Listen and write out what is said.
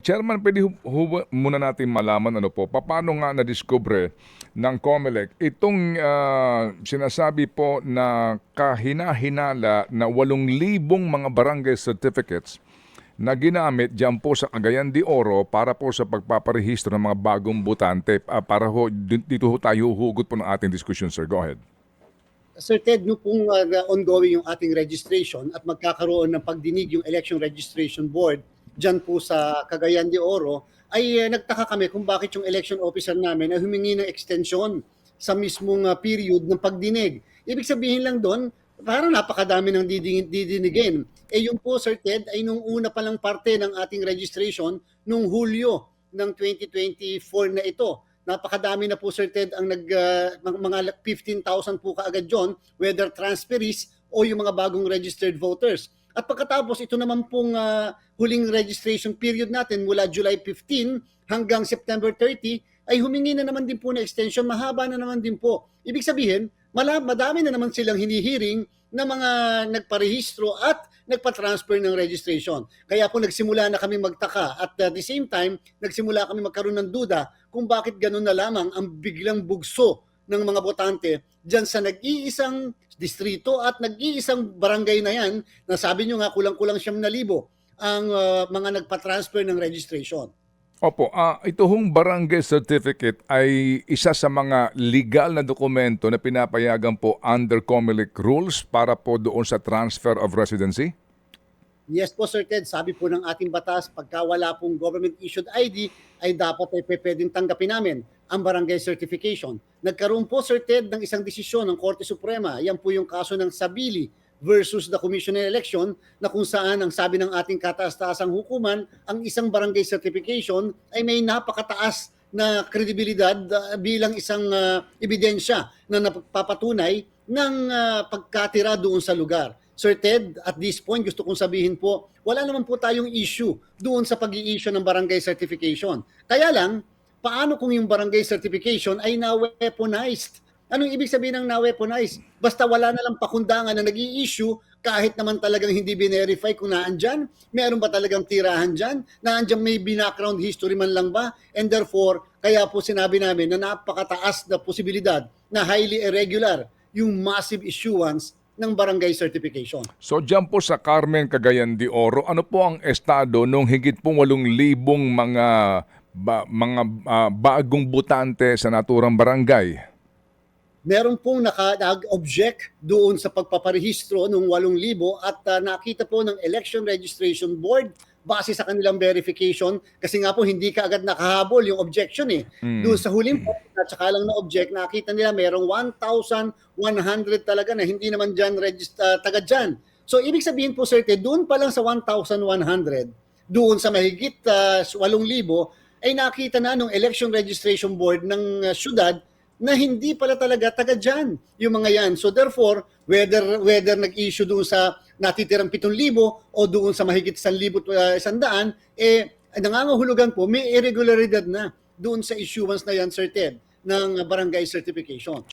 Chairman, pwede muna natin malaman ano po, paano nga na-discover ng COMELEC itong sinasabi po na kahina-hinala na 8,000 mga barangay certificates na ginamit dyan po sa Cagayan de Oro para po sa pagpaparehistro ng mga bagong botante. Para ho, dito ho tayo hugot po ng ating discussion, sir. Go ahead. Sir Ted, no pong ongoing yung ating registration at magkakaroon ng pagdinig yung Election Registration Board dyan po sa Cagayan de Oro, ay nagtaka kami kung bakit yung election officer namin ay humingi ng extension sa mismong period ng pagdinig. Ibig sabihin lang doon, parang napakadami ng didinigin. Yung po, Sir Ted, ay nung una pa lang parte ng ating registration nung Hulyo ng 2024 na ito. Napakadami na po, Sir Ted, ang mga 15,000 po kaagad yun, whether transferees o yung mga bagong registered voters. At pagkatapos, ito naman pong huling registration period natin mula July 15 hanggang September 30 ay humingi na naman din po na extension, mahaba na naman din po. Ibig sabihin, madami na naman silang hinihiring na mga nagparehistro at nagpa-transfer ng registration. Kaya po nagsimula na kami magtaka at at the same time, nagsimula kami magkaroon ng duda kung bakit ganun na lamang ang biglang bugso ng mga botante dyan sa nag-iisang distrito at nag-iisang barangay na yan na sabi nyo nga kulang-kulang 7,000 ang mga nagpa-transfer ng registration. Opo, ito hong barangay certificate ay isa sa mga legal na dokumento na pinapayagan po under COMELEC rules para po doon sa transfer of residency? Yes po, Sir Ted, sabi po ng ating batas, pagka wala pong government-issued ID, ay dapat ay pwedeng tanggapin namin ang barangay certification. Nagkaroon po, Sir Ted, ng isang desisyon ng Korte Suprema. Yan po yung kaso ng Sabili versus the Commission on Election na kung saan ang sabi ng ating kataas-taasang hukuman, ang isang barangay certification ay may napakataas na kredibilidad bilang isang ebidensya na napapatunay ng pagkatira doon sa lugar. Sir Ted, at this point, gusto kong sabihin po, wala naman po tayong issue doon sa pag-i-issue ng barangay certification. Kaya lang, paano kung yung barangay certification ay na-weaponized? Anong ibig sabihin ng na-weaponize? Basta wala na lang pakundangan na nag-i-issue kahit naman talagang hindi binerify kung naandyan. Meron ba talagang tirahan dyan? Naandyan may background history man lang ba? And therefore, kaya po sinabi namin na napakataas na posibilidad na highly irregular yung massive issuance ng barangay certification. So dyan po sa Carmen, Cagayan de Oro, ano po ang estado nung higit pong 8,000 mga bagong botante sa naturang barangay? Meron pong nag-object doon sa pagpaparehistro ng 8,000 at nakita po ng Election Registration Board base sa kanilang verification kasi nga po hindi kaagad nakahabol yung objection eh. Doon sa huling point at saka lang na object, nakita nila merong 1,100 talaga na hindi naman dyan taga dyan. So ibig sabihin po, Sir Ted, doon pa lang sa 1,100, doon sa mahigit 8,000 ay nakita na ng Election Registration Board ng syudad na hindi pala talaga taga dyan yung mga yan. So therefore, whether nag-issue doon sa natitirang 7,000 o doon sa mahigit 1,100, nangangahulugan po, may irregularidad na doon sa issuance na yan, Sir Ted, ng barangay certification.